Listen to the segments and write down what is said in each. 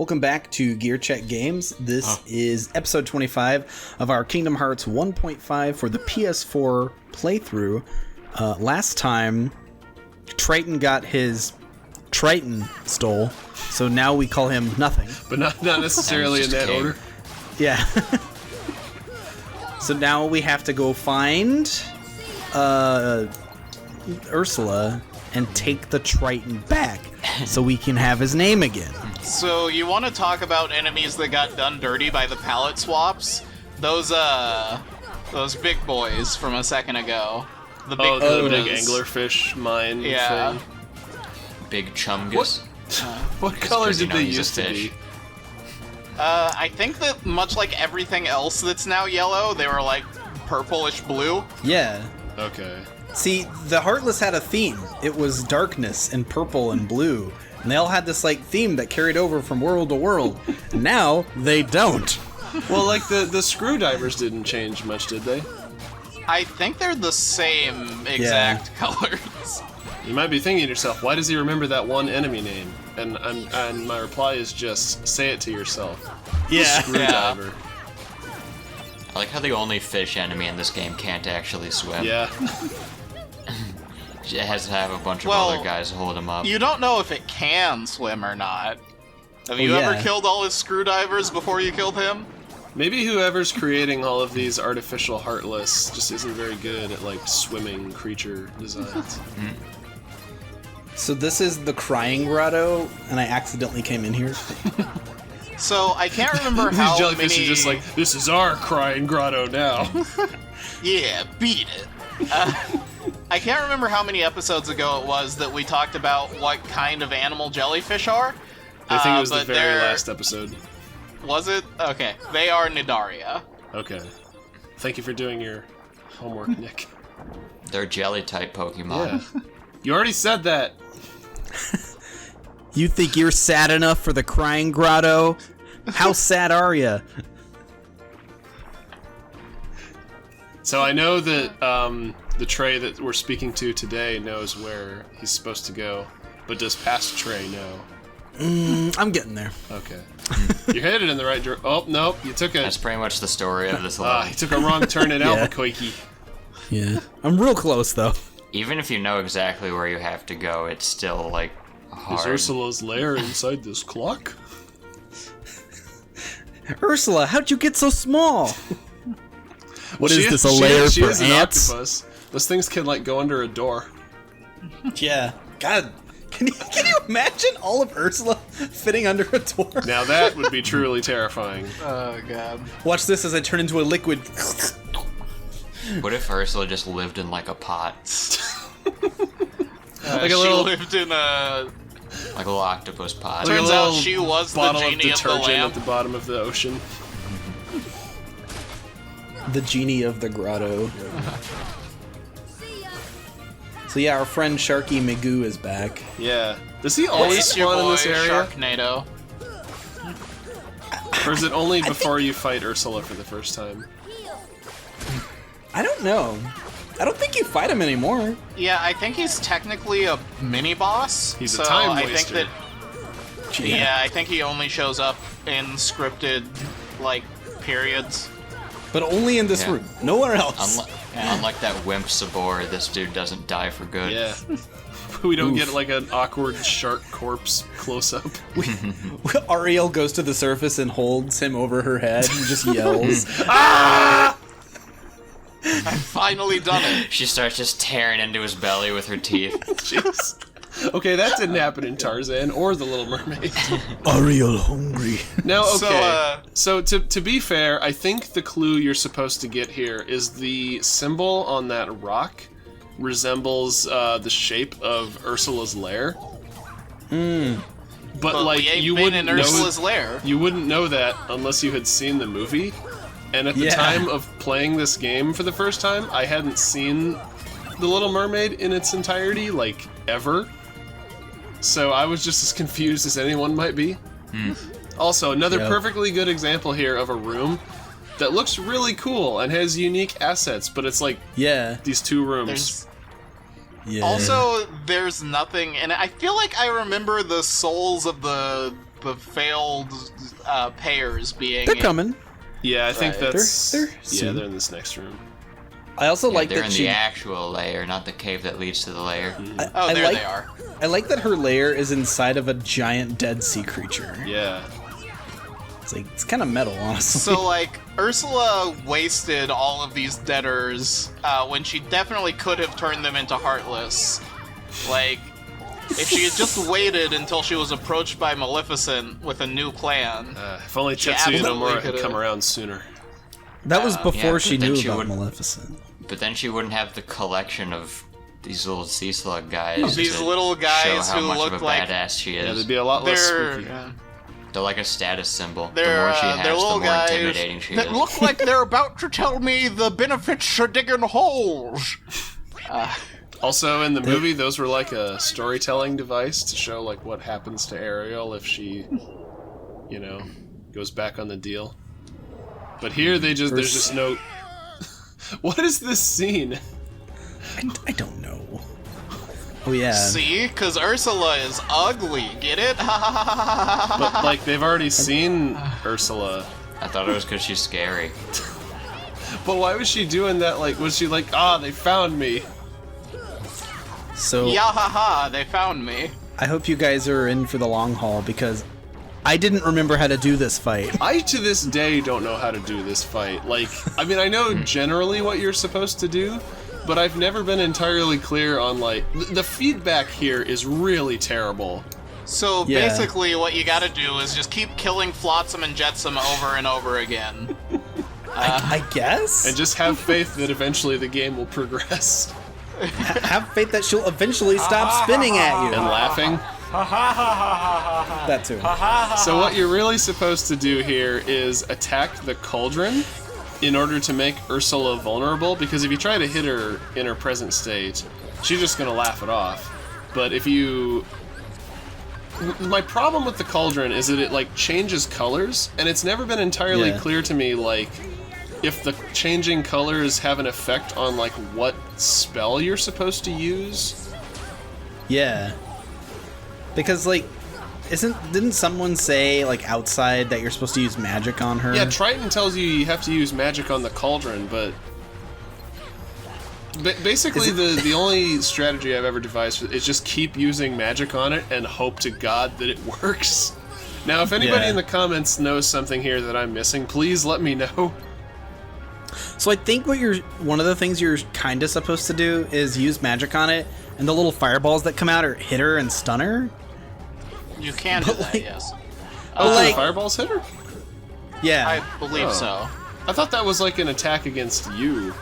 Welcome back to Gear Check Games. This is episode 25 of our Kingdom Hearts 1.5 for the PS4 playthrough. Last time, Triton got his Triton stole, so now we call him Nothing. But not necessarily in that order. Yeah. So now we have to go find Ursula and take the Triton back so we can have his name again. So you want to talk about enemies that got done dirty by the palette swaps? Those big boys from a second ago. The big the big anglerfish mine thing. Big chumgus. What colors did they used to be? I think that much like everything else that's now yellow, they were like purplish blue. Yeah. Okay. See, the Heartless had a theme. It was darkness and purple and blue. And they all had this like theme that carried over from world to world. And now they don't. Well, like the screwdrivers didn't change much, did they? I think they're the same exact colors. You might be thinking to yourself, why does he remember that one enemy name? And my reply is just say it to yourself. Yeah. Screwdriver. Yeah. I like how the only fish enemy in this game can't actually swim. Yeah. It has to have a bunch of other guys hold him up. You don't know if it can swim or not. Have you ever killed all his screwdrivers before you killed him? Maybe whoever's creating all of these artificial Heartless just isn't very good at like swimming creature designs. So this is the Crying Grotto, and I accidentally came in here. So I can't remember how These jellyfish are just like, this is our Crying Grotto now. Yeah, beat it. I can't remember how many episodes ago it was that we talked about what kind of animal jellyfish are. I think it was the very last episode. Was it? Okay. They are Nidaria. Okay. Thank you for doing your homework, Nick. They're jelly-type Pokemon. Yeah. You already said that. You think you're sad enough for the Crying Grotto? How sad are ya? So I know that the Trey that we're speaking to today knows where he's supposed to go, but does past Trey know? I'm getting there. Okay. You're headed in the right direction. Oh, nope, you took That's pretty much the story of this level. You took a wrong turn in Albuquerque. Yeah. I'm real close, though. Even if you know exactly where you have to go, it's still, like, hard. Is Ursula's lair inside this clock? Ursula, how'd you get so small? What is this, a she lair is, for an ants? octopus. Those things can, like, go under a door. Yeah. God, can you imagine all of Ursula fitting under a door? Now that would be truly terrifying. Oh, God. Watch this as I turn into a liquid. What if Ursula just lived in, like, a pot? Like she a little lived in a... Like a little octopus pot. Turns out she was the bottle genie of of the detergent lamp. at the bottom of the ocean. The genie of the grotto. So yeah, our friend Sharky Magoo is back. Yeah. Does he always It's your spawn in boy, this area? Sharknado. Or is it only before you fight Ursula for the first time? I don't know. I don't think you fight him anymore. Yeah, I think he's technically a mini-boss. He's so a time I waster. think that... Yeah, I think he only shows up in scripted, like, periods. But only in this room. Nowhere else. Unlike that wimp Sabor, this dude doesn't die for good. Yeah. We don't get like an awkward shark corpse close up. Ariel goes to the surface and holds him over her head and just yells. Ah! I've finally done it. She starts just tearing into his belly with her teeth. Jeez. Okay, that didn't happen in Tarzan or The Little Mermaid. Ariel hungry. Now, okay. So to be fair, I think the clue you're supposed to get here is the symbol on that rock resembles the shape of Ursula's lair. But like we ain't you been wouldn't in know Ursula's lair. You wouldn't know that unless you had seen the movie. And at the time of playing this game for the first time, I hadn't seen The Little Mermaid in its entirety, like, ever. So I was just as confused as anyone might be. Also, another perfectly good example here of a room that looks really cool and has unique assets, but it's like these two rooms. Also, there's nothing, and I feel like I remember the souls of the the failed payers being. They're coming. Yeah, I think Right. that's... They're yeah, soon. they're in this next room. I also Yeah, like they're that in she. the actual lair, not the cave that leads to the lair. Oh, I there like, they are. I like that her lair is inside of a giant dead sea creature. Yeah. It's kind of metal, honestly. So, like, Ursula wasted all of these debtors when she definitely could have turned them into Heartless. Like, if she had just waited until she was approached by Maleficent with a new plan. If only She Tetsuya absolutely Nomura had could've- come around sooner. that was before Yeah, she but then knew she about would- Maleficent. But then she wouldn't have the collection of these little sea slug guys. These to little guys show how who much look of a like badass she Yeah, is. they'd be a lot less They're spooky. They're like a status symbol. The they're more she has, they're the little more guys intimidating she that is. look like they're about to tell me the benefits of digging holes. Also, in the movie, those were like a storytelling device to show like what happens to Ariel if she, you know, goes back on the deal. But here, there's just no... What is this scene? I don't know. Oh yeah. See, because Ursula is ugly. Get it? But like they've already seen Ursula. I thought it was because she's scary. But why was she doing that? Like, was she like, they found me? So Yahaha, they found me. I hope you guys are in for the long haul because I didn't remember how to do this fight. I, to this day, don't know how to do this fight. Like, I mean, I know generally what you're supposed to do, but I've never been entirely clear on, like, the feedback here is really terrible. So Yeah. basically, what you gotta do is just keep killing Flotsam and Jetsam over and over again. I guess. And just have faith that eventually the game will progress. Have faith that she'll eventually stop spinning at you. And laughing. That too. So what you're really supposed to do here is attack the Cauldron in order to make Ursula vulnerable, because if you try to hit her in her present state, she's just gonna laugh it off. But if you... My problem with the Cauldron is that it, like, changes colors, and it's never been entirely Yeah. clear to me, like, if the changing colors have an effect on, like, what spell you're supposed to use. Yeah. Because like, didn't someone say like outside that you're supposed to use magic on her? Yeah, Triton tells you have to use magic on the Cauldron, but basically the only strategy I've ever devised is just keep using magic on it and hope to God that it works. Now, if anybody Yeah. in the comments knows something here that I'm missing, please let me know. So I think one of the things you're kind of supposed to do is use magic on it, and the little fireballs that come out are hit her and stun her. You can do But, that, like- yes. Oh, like- the fireballs hit her? Yeah. I believe Oh. so. I thought that was like an attack against you.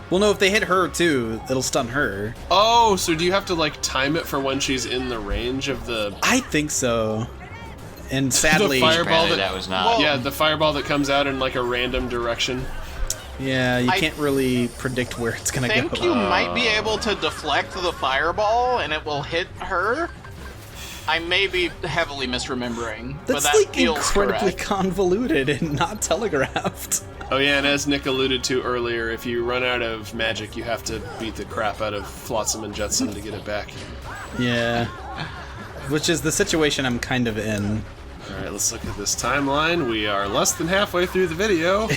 Well, no, if they hit her too, it'll stun her. Oh, so do you have to like time it for when she's in the range of the... I think so. And sadly, The fireball Apparently that- that was not. Well- Yeah, the fireball that comes out in like a random direction. yeah, you I can't really predict where it's gonna I think go. you might be able to deflect the fireball and it will hit her. I may be heavily misremembering, but That's that like feels incredibly correct. convoluted and not telegraphed. Oh yeah, and as Nick alluded to earlier, if you run out of magic, you have to beat the crap out of Flotsam and Jetsam to get it back. Yeah. Which is the situation I'm kind of in. Alright, let's look at this timeline. We are less than halfway through the video.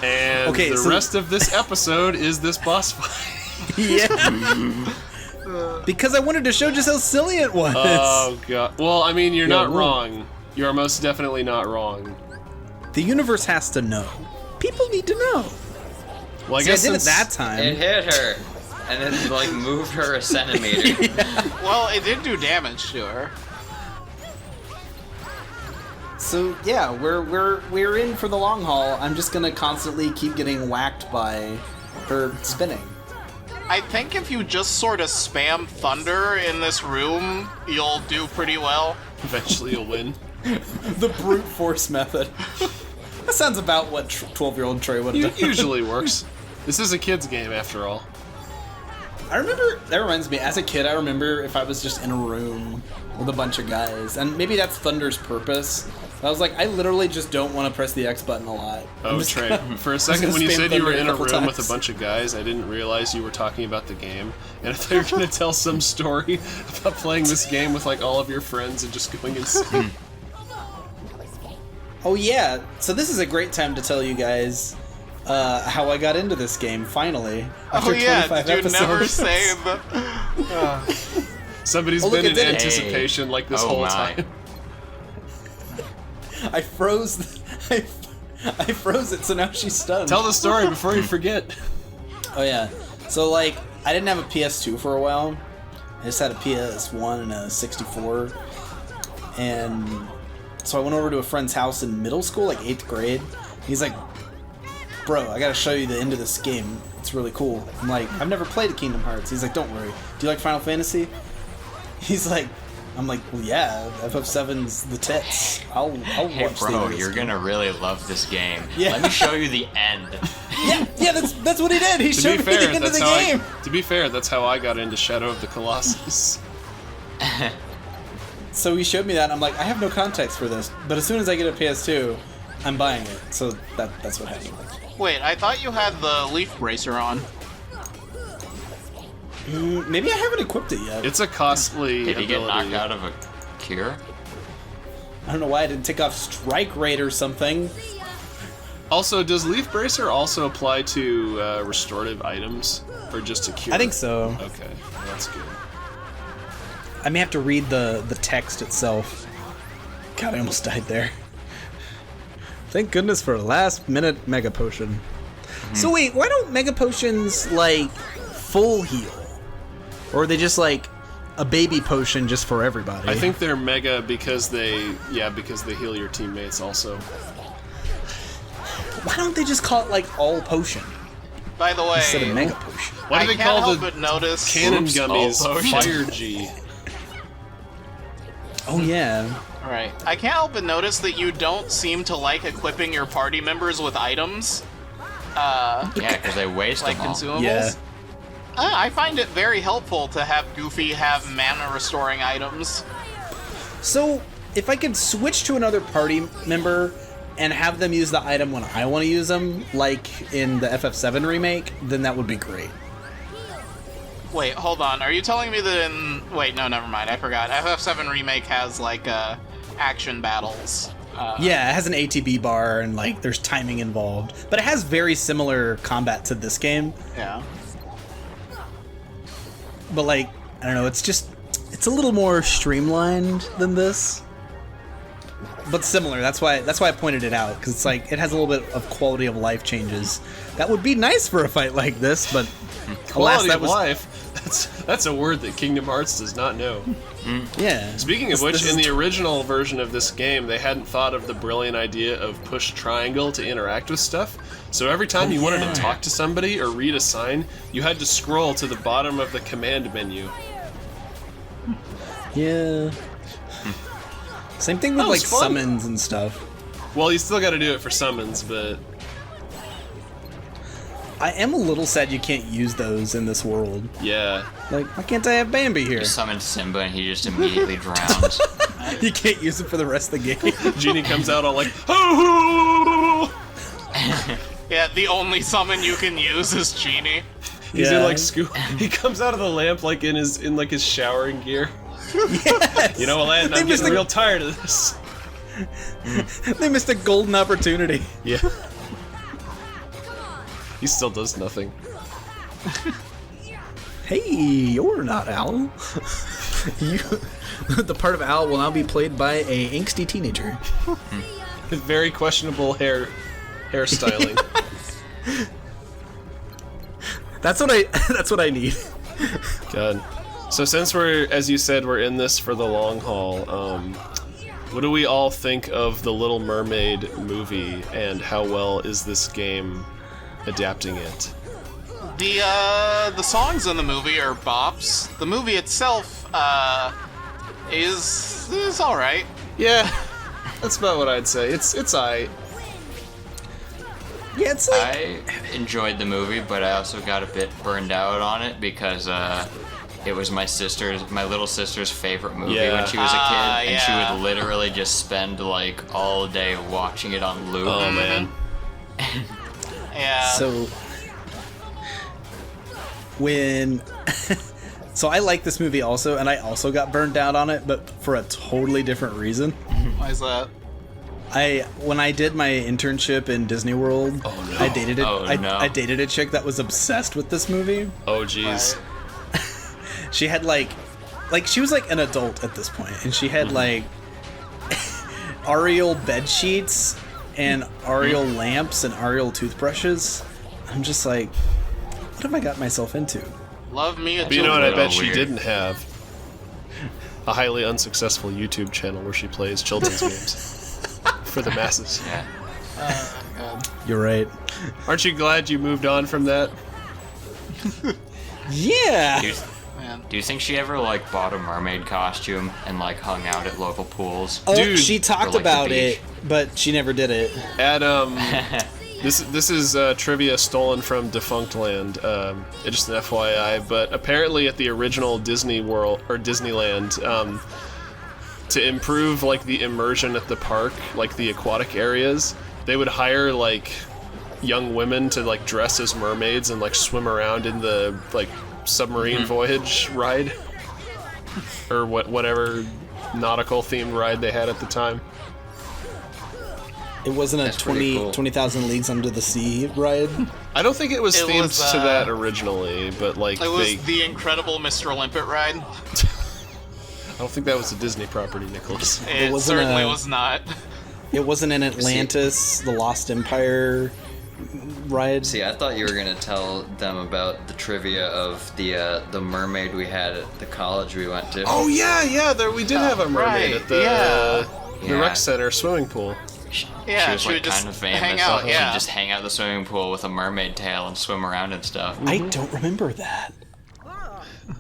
And Okay, the so- rest of this episode is this boss fight. Yeah. Because I wanted to show just how silly it was. Oh god. Well, I mean, you're not well- wrong. You are most definitely not wrong. The universe has to know. People need to know. Well, I See, I guess did it since- that time. It hit her, and it like moved her a centimeter. Well, it did do damage to her. So yeah, we're in for the long haul. I'm just gonna constantly keep getting whacked by her spinning. I think if you just sort of spam thunder in this room, you'll do pretty well. Eventually you'll win. The brute force method. That sounds about what 12-year-old Trey would have done. Usually works. This is a kid's game after all. I remember, that reminds me, as a kid, I remember if I was just in a room with a bunch of guys, and maybe that's Thunder's purpose, I was like, I literally just don't want to press the X button a lot. Oh, Trey. For a second, gonna when you spam said you were Thunder in a a couple room with times. a bunch of guys, I didn't realize you were talking about the game. And I thought you were going to tell some story about playing this game with, like, all of your friends and just going insane. Oh yeah, so this is a great time to tell you guys how I got into this game, finally. After Oh yeah, 25 did you never episodes. say the... Somebody's Oh, look, been it in did it. anticipation like this Oh, whole my. time. I froze. I froze it, so now she's stunned. Tell the story before you forget. Oh yeah, so like I didn't have a PS2 for a while. I just had a PS1 and a 64, and so I went over to a friend's house in middle school, like 8th grade. He's like, "Bro, I gotta show you the end of this game. It's really cool." I'm like, "I've never played Kingdom Hearts." He's like, "Don't worry. Do you like Final Fantasy?" He's like, I'm like, "Well, yeah, FF7's the tits. I'll Hey, watch the bro, end of this you're game." gonna really love this game. Yeah. Let me show you the end. Yeah, that's what he did. He To showed be me the fair, end of that's the how game. to be fair, that's how I got into Shadow of the Colossus. So he showed me that, and I'm like, I have no context for this. But as soon as I get a PS2, I'm buying it. So that's what happened. Wait, I thought you had the Leaf Bracer on. Maybe I haven't equipped it yet. It's a costly Did he get ability. knocked out of a cure? I don't know why I didn't take off Strike Rate or something. Also, does Leaf Bracer also apply to restorative items, or just to cure? I think so. Okay, well, that's good. I may have to read the text itself. God, I almost died there. Thank goodness for a last minute Mega Potion. So wait, why don't Mega Potions like full heal? Or are they just like a baby potion just for everybody? I think they're mega because they heal your teammates also. Why don't they just call it like all potion By the way, instead of Mega Potion? Why do I they can't call help the but notice. cannon Oops, gummies all potion. Fire G? Oh yeah. Right. I can't help but notice that you don't seem to like equipping your party members with items, Yeah, because they waste like them all. consumables. Yeah. I find it very helpful to have Goofy have mana restoring items. So, if I could switch to another party member and have them use the item when I want to use them, like in the FF7 remake, then that would be great. Wait, hold on. Are you telling me that in... Wait, no, never mind. I forgot. FF7 Remake has, like, action battles. Yeah, it has an ATB bar and like there's timing involved, but it has very similar combat to this game. Yeah. But like, I don't know, it's a little more streamlined than this. But similar. That's why I pointed it out, because it's like it has a little bit of quality of life changes. That would be nice for a fight like this, but alas, Quality that of was life. That's a word that Kingdom Hearts does not know. yeah. Speaking of This which, is in the original version of this game, they hadn't thought of the brilliant idea of push triangle to interact with stuff. So every time you wanted yeah. to talk to somebody or read a sign, you had to scroll to the bottom of the command menu. Yeah. Same thing with That was like fun. summons and stuff. Well, you still got to do it for summons, but I am a little sad you can't use those in this world. yeah. Like, why can't I have Bambi here? You summon Simba and he just immediately drowns. You can't use it for the rest of the game. Genie comes out all like, oh! Yeah, the only summon you can use is Genie. He's Yeah. in like scoop. He comes out of the lamp like in his showering gear. Yes! You know, Aladdin, They I'm missed getting a- real tired of this. They missed a golden opportunity. Yeah. He still does nothing. Hey, you're not Al. You, the part of Al will now be played by a angsty teenager. With very questionable hairstyling. That's what I need. God. So since we're, as you said, we're in this for the long haul, what do we all think of the Little Mermaid movie, and how well is this game adapting it? The songs in the movie are bops. The movie itself is all right. Yeah, that's about what I'd say. It's aight. Yeah, it's like I enjoyed the movie, but I also got a bit burned out on it because it was my little sister's favorite movie Yeah. when she was a kid, and she yeah. would literally just spend like all day watching it on loop. Oh man. Yeah. So when so I like this movie also, and I also got burned out on it, but for a totally different reason. Why is that? When I did my internship in Disney World, Oh, no. I dated I dated a chick that was obsessed with this movie. Oh jeez. Right. She had like she was like an adult at this point, and she had like Ariel bed sheets and Ariel lamps and Ariel toothbrushes. I'm just like, what have I got myself into? Love me a But you know what I little bet she weird. didn't have? A highly unsuccessful YouTube channel where she plays children's games for the masses. Yeah. You're right. Aren't you glad you moved on from that? Yeah. Do you, Man. do you think she ever like bought a mermaid costume and like hung out at local pools? Oh, Dude. she talked Or, like, the about it, beach. but she never did it. Adam, this is trivia stolen from Defunct Land. Just an FYI, but apparently at the original Disney World or Disneyland, to improve like the immersion at the park, like the aquatic areas, they would hire like young women to like dress as mermaids and like swim around in the like submarine voyage ride or whatever nautical themed ride they had at the time. It wasn't a That's pretty cool. 20,000 Leagues Under the Sea ride. I don't think it was It themed was, to that originally, but like It was they, the incredible Mr. Limpet ride. I don't think that was a Disney property, Nicholas. It wasn't certainly a- was not. It wasn't an Atlantis, the Lost Empire ride. See, I thought you were gonna tell them about the trivia of the mermaid we had at the college we went to. Oh yeah, there we did have a mermaid right, at the yeah. rec center swimming pool. Yeah, she was she like would just kind of famous. hang out, yeah. She'd just hang out in the swimming pool with a mermaid tail and swim around and stuff. I don't remember that.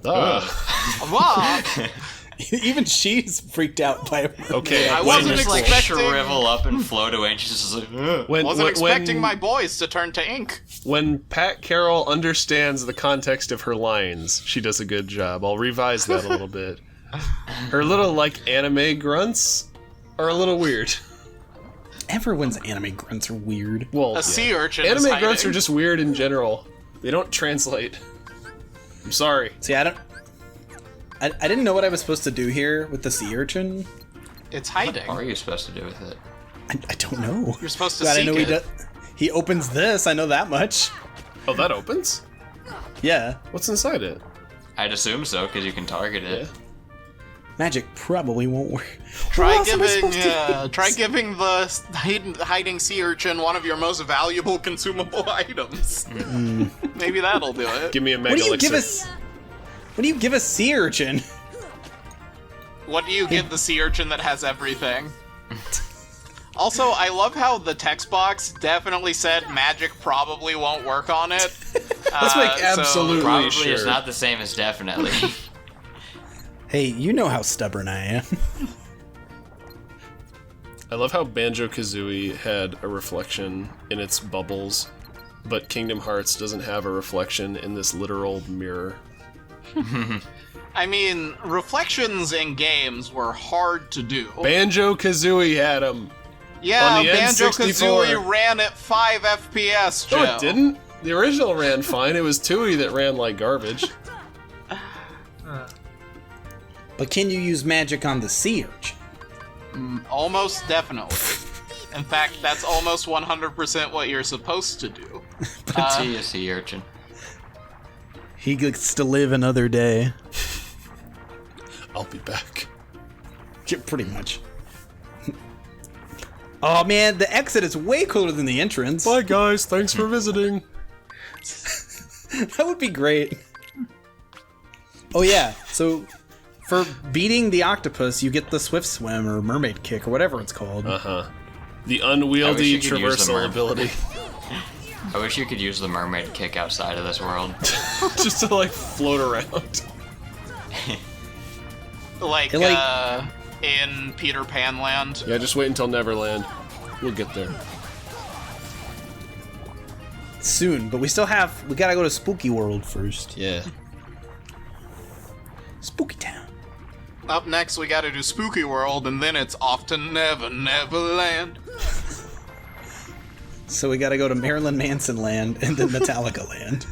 Wow. Even she's freaked out by it. Okay, I when- wasn't Just like expecting- shrivel up and float away, and she's just like, "Ugh." Wasn't expecting my boys to turn to ink. When Pat Carroll understands the context of her lines, she does a good job. I'll revise that a little bit. Her little like anime grunts are a little weird. Everyone's anime grunts are weird. Well, A sea urchin is anime grunts hiding. are just weird in general. They don't translate. I'm sorry. See, I didn't know what I was supposed to do here with the sea urchin. It's hiding. What are you supposed to do with it? I don't know. You're supposed to God, I seek know it. he opens this. I know that much. Oh, that opens? Yeah. What's inside it? I'd assume so, because you can target it. Yeah. Magic probably won't work. Try What else am I giving, supposed to- try giving the hiding sea urchin one of your most valuable consumable items. Maybe that'll do it. Give me a mega What do you elixir. give us? What do you give a sea urchin? What do you give the sea urchin that has everything? Also, I love how the text box definitely said magic probably won't work on it. Let's make absolutely Probably sure. is not the same as definitely. Hey, you know how stubborn I am. I love how Banjo-Kazooie had a reflection in its bubbles, but Kingdom Hearts doesn't have a reflection in this literal mirror. I mean, reflections in games were hard to do. Banjo-Kazooie had them. Yeah, on the Banjo-Kazooie N64. ran at 5 FPS, Joe. No, it didn't. The original ran fine. It was Tui that ran like garbage. But can you use magic on the sea urchin? Almost definitely. In fact, that's almost 100% what you're supposed to do. See a sea urchin. He gets to live another day. I'll be back. Yeah, pretty much. Oh man, the exit is way cooler than the entrance. Bye guys, thanks for visiting. That would be great. Oh yeah, so for beating the octopus, you get the swift swim or mermaid kick or whatever it's called. Uh-huh. The I wish unwieldy you could use the traversal mermaid. ability. I wish you could use the mermaid kick outside of this world. Just to like float around. Like, It, like- in Peter Pan Land. Yeah, just wait until Neverland. We'll get there. Soon, but we gotta go to Spooky World first. Yeah. Spooky Town. Up next, we gotta do Spooky World, and then it's off to Never Never Land. So we gotta go to Marilyn Manson land and then Metallica land.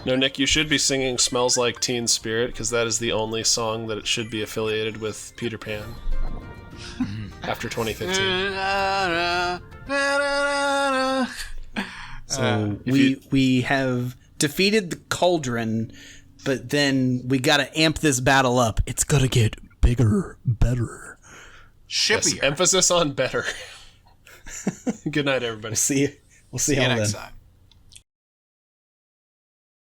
No, Nick, you should be singing Smells Like Teen Spirit, because that is the only song that it should be affiliated with Peter Pan after 2015. So we have defeated the Cauldron, but then we gotta amp this battle up. It's gonna get bigger, better. Shippier. Yes, emphasis on better. Good night, everybody. We'll see See you y'all next then. time.